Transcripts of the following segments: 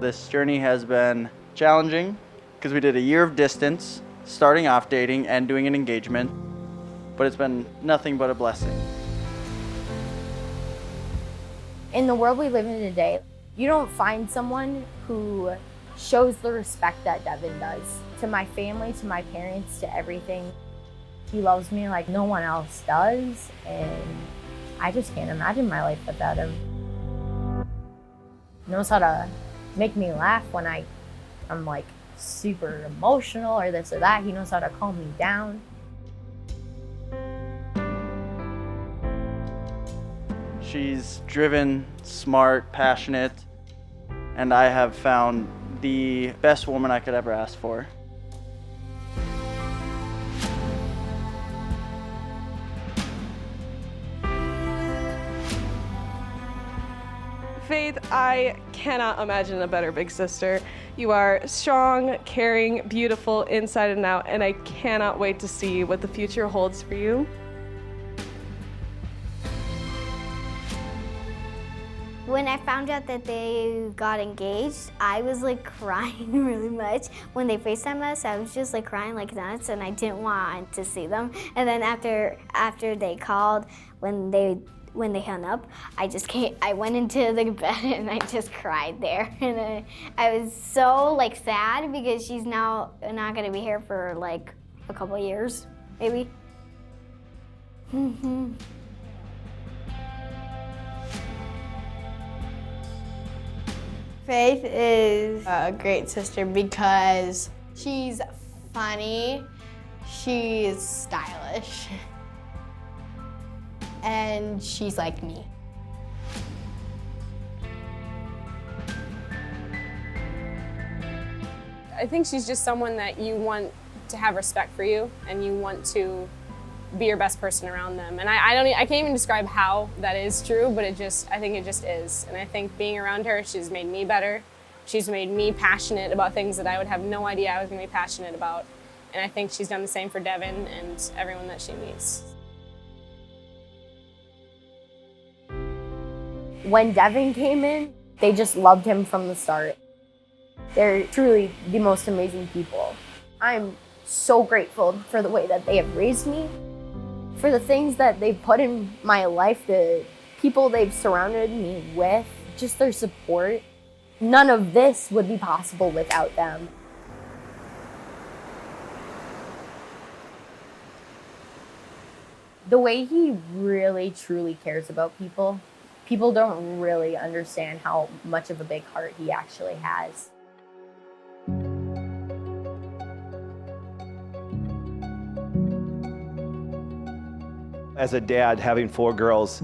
This journey has been challenging because we did a year of distance, starting off dating and doing an engagement, but it's been nothing but a blessing. In the world we live in today, you don't find someone who shows the respect that Devin does. To my family, to my parents, to everything. He loves me like no one else does, and I just can't imagine my life without him. He knows how to make me laugh when I'm like super emotional or this or that. He knows how to calm me down. She's driven, smart, passionate, and I have found the best woman I could ever ask for. Faith, I cannot imagine a better big sister. You are strong, caring, beautiful inside and out, and I cannot wait to see what the future holds for you. When I found out that they got engaged, I was like crying really much. When they FaceTimed us, I was just like crying like nuts, and I didn't want to see them. And then after they called, when they hung up, I went into the bed and I just cried there. And I was so like sad because she's now not gonna be here for like a couple years, maybe. Faith is a great sister because she's funny, she's stylish, and she's like me. I think she's just someone that you want to have respect for you and you want to be your best person around them. And I can't even describe how that is true, but I think it just is. And I think being around her, she's made me better. She's made me passionate about things that I would have no idea I was gonna be passionate about. And I think she's done the same for Devin and everyone that she meets. When Devin came in, they just loved him from the start. They're truly the most amazing people. I'm so grateful for the way that they have raised me, for the things that they've put in my life, the people they've surrounded me with, just their support. None of this would be possible without them. The way he really, truly cares about people, people don't really understand how much of a big heart he actually has. As a dad, having 4 girls,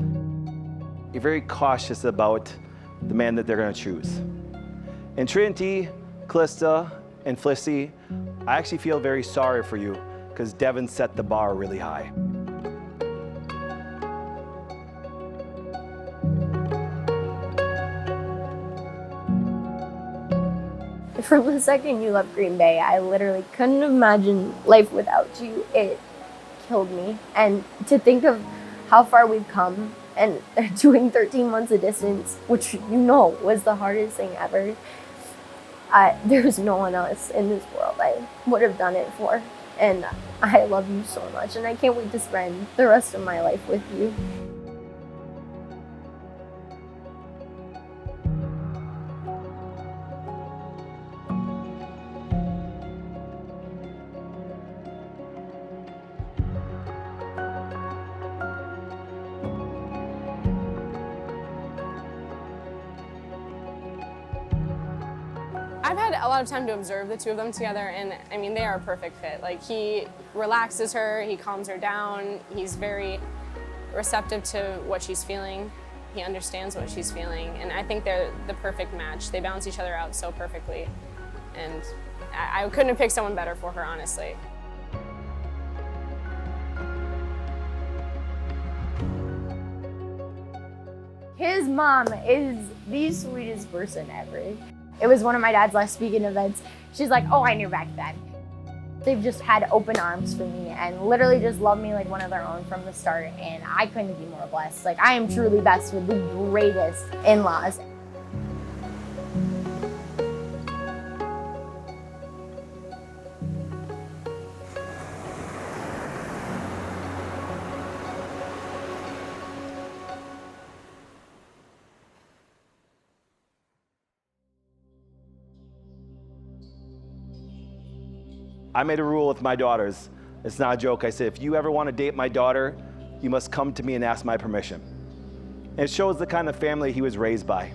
you're very cautious about the man that they're going to choose. And Trinity, Calista, and Flissy, I actually feel very sorry for you because Devin set the bar really high. From the second you left Green Bay, I literally couldn't imagine life without you. It killed me. And to think of how far we've come and doing 13 months of distance, which you know was the hardest thing ever. There's no one else in this world I would have done it for. And I love you so much, and I can't wait to spend the rest of my life with you. I've had a lot of time to observe the two of them together, and I mean, they are a perfect fit. Like, he relaxes her, he calms her down, he's very receptive to what she's feeling. He understands what she's feeling, and I think they're the perfect match. They balance each other out so perfectly, and I couldn't have picked someone better for her, honestly. His mom is the sweetest person ever. It was one of my dad's last speaking events. She's like, oh, I knew back then. They've just had open arms for me and literally just loved me like one of their own from the start, and I couldn't be more blessed. Like, I am truly blessed with the greatest in-laws. I made a rule with my daughters. It's not a joke. I said, if you ever want to date my daughter, you must come to me and ask my permission. And it shows the kind of family he was raised by,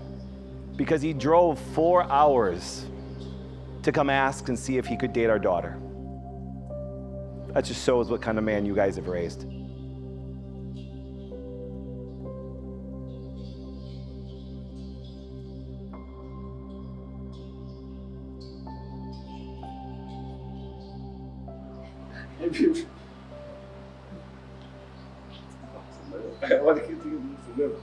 because he drove 4 hours to come ask and see if he could date our daughter. That just shows what kind of man you guys have raised. Olha que tinha isso, lembra?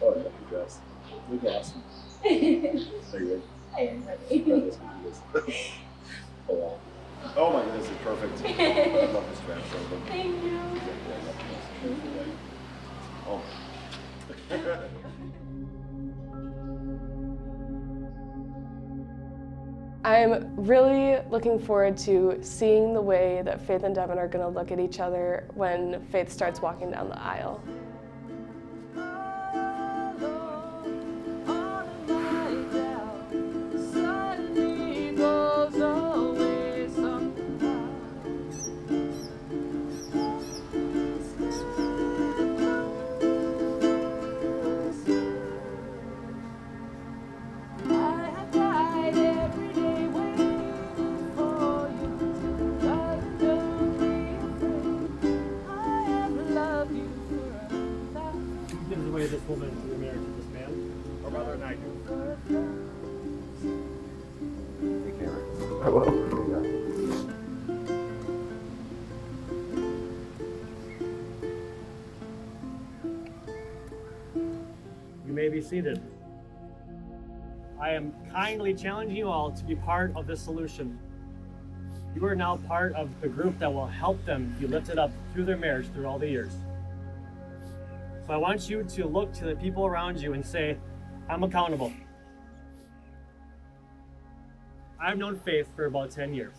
Olha que graça. Que graça. Are you ready? I am ready. Oh, oh my goodness, it's perfect. I love this dress. Thank you. Oh. I'm really looking forward to seeing the way that Faith and Devin are going to look at each other when Faith starts walking down the aisle. Gives away this woman to the marriage of this man, or rather than I do. Take care. I will. You may be seated. I am kindly challenging you all to be part of this solution. You are now part of the group that will help them be lifted up through their marriage through all the years. So I want you to look to the people around you and say, I'm accountable. I've known Faith for about 10 years.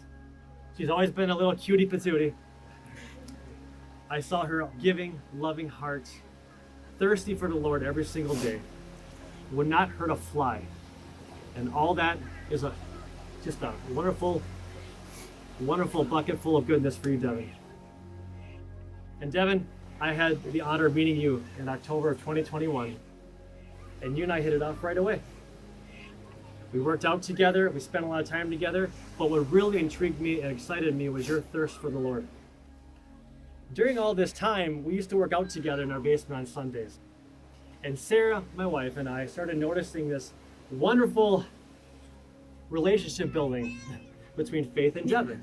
She's always been a little cutie patootie. I saw her giving, loving heart, thirsty for the Lord every single day, would not hurt a fly. And all that is just a wonderful, wonderful bucket full of goodness for you, Devin. And Devin, I had the honor of meeting you in October of 2021, and you and I hit it off right away. We worked out together, we spent a lot of time together, but what really intrigued me and excited me was your thirst for the Lord. During all this time, we used to work out together in our basement on Sundays. And Sarah, my wife, and I started noticing this wonderful relationship building between Faith and Devin.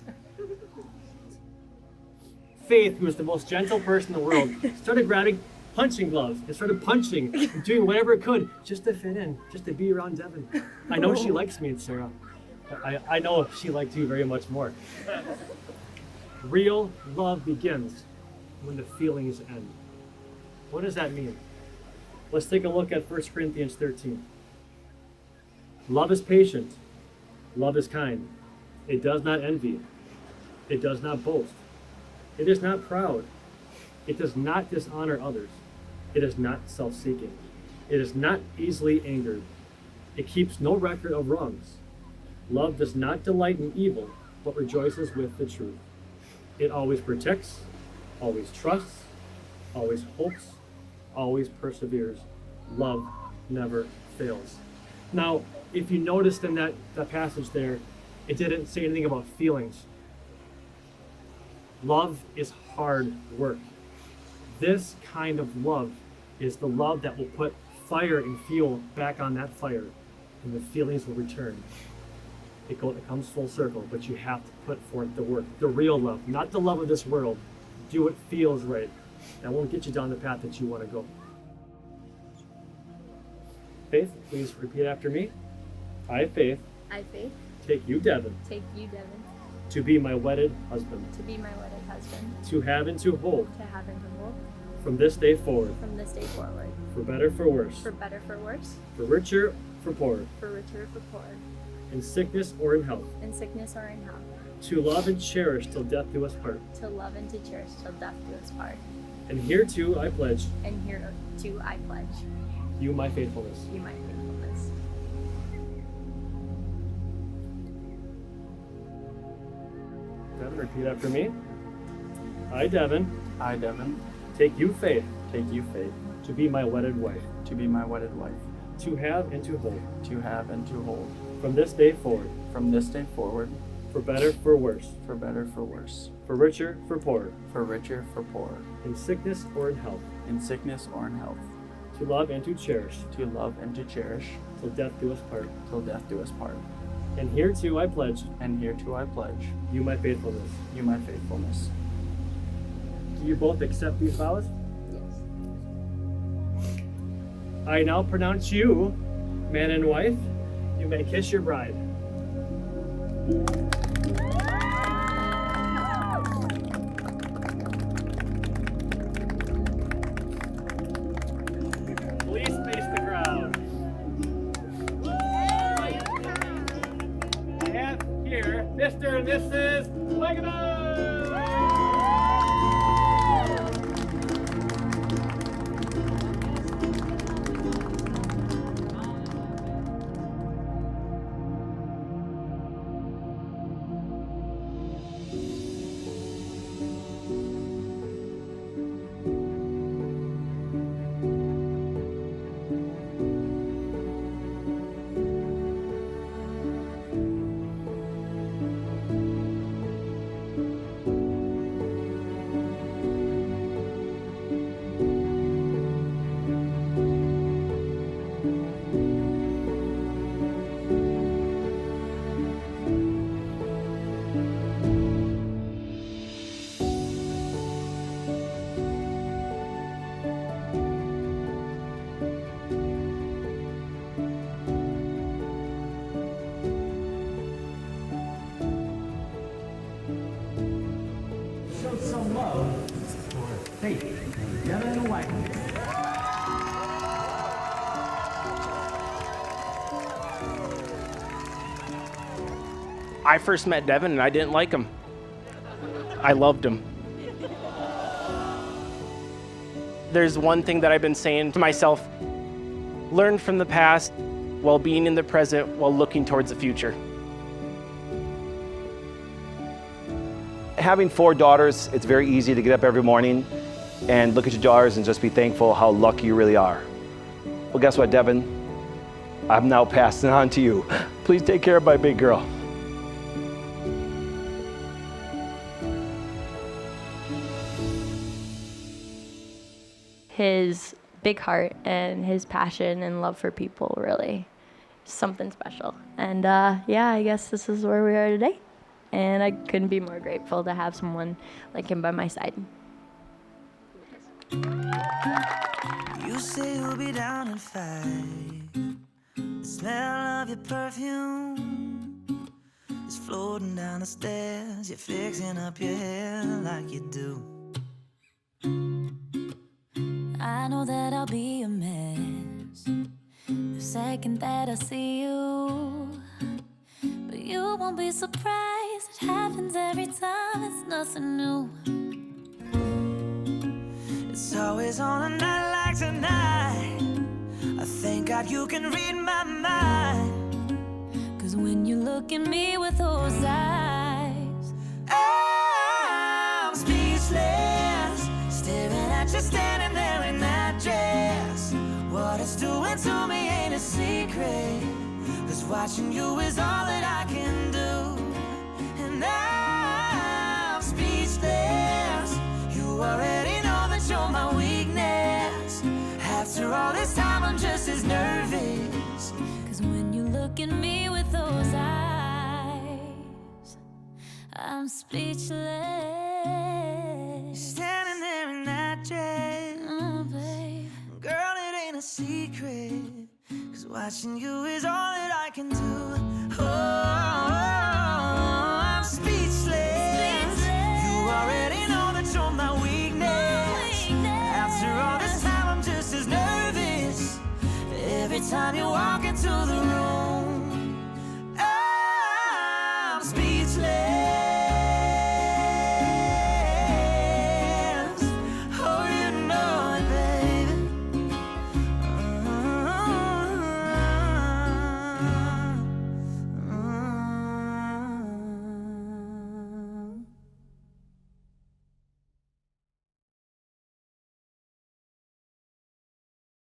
Faith, who was the most gentle person in the world, started grabbing punching gloves and started punching and doing whatever it could just to fit in, just to be around Devin. I know she likes me and Sarah. I know she liked you very much more. Real love begins when the feelings end. What does that mean? Let's take a look at 1 Corinthians 13. Love is patient. Love is kind. It does not envy. It does not boast. It is not proud. It does not dishonor others. It is not self-seeking. It is not easily angered. It keeps no record of wrongs. Love does not delight in evil, but rejoices with the truth. It always protects, always trusts, always hopes, always perseveres. Love never fails. Now, if you noticed in that passage there, it didn't say anything about feelings. Love is hard work. This kind of love is the love that will put fire and fuel back on that fire, and the feelings will return. It comes full circle, but you have to put forth the work. The real love, not the love of this world. Do what feels right. That won't get you down the path that you want to go. Faith, please repeat after me. I, Faith, take you, Devin, to be my wedded husband, to have and to hold, from this day forward, for better, for worse, for richer, for poorer, in sickness or in health, to love and cherish till death do us part. And hereto I pledge And hereto I pledge you my faithfulness. you my faithfulness. Devin, repeat after me. I, Devin, I, Devin, take you, Faith, take you, Faith, to be my wedded wife, to be my wedded wife, to have and to hold, to have and to hold, from this day forward, from this day forward, for better, for worse, for better, for worse, for richer, for poorer, for richer, for poorer, in sickness or in health, in sickness or in health, to love and to cherish, to love and to cherish, till death do us part. till death do us part. And hereto I pledge And hereto I pledge you my faithfulness. you my faithfulness. Do you both accept these vows? Yes. I now pronounce you man and wife. You may kiss your bride. Please face the crowd. I have here Mr. and Mrs. Wagner. Show some love for Faith and Devin Wagner. I first met Devin and I didn't like him. I loved him. There's one thing that I've been saying to myself: learn from the past while being in the present while looking towards the future. Having 4 daughters, it's very easy to get up every morning and look at your daughters and just be thankful how lucky you really are. Well, guess what, Devin? I'm now passing it on to you. Please take care of my big girl. His big heart and his passion and love for people, really something special. And yeah, I guess this is where we are today. And I couldn't be more grateful to have someone like him by my side. You say you'll be down in 5. The smell of your perfume is floating down the stairs. You're fixing up your hair like you do. I know that I'll be a mess the second that I see you. But you won't be surprised, it happens every time, it's nothing new. It's always on a night like tonight. I thank God you can read my mind. 'Cause when you look at me with those eyes, I'm speechless, staring at you standing there in that dress. What it's doing to me ain't a secret, 'cause watching you is all that I can do. And I'm speechless, you already know that you're my weakness. After all this time I'm just as nervous, 'cause when you look at me with those eyes, I'm speechless. Standing there in that dress, oh, babe. Girl, it ain't a secret, 'cause watching you is all that I can do. Oh, I'm speechless. You already know that you're my weakness. After all this time, I'm just as nervous every time you walk into the room. I'm speechless.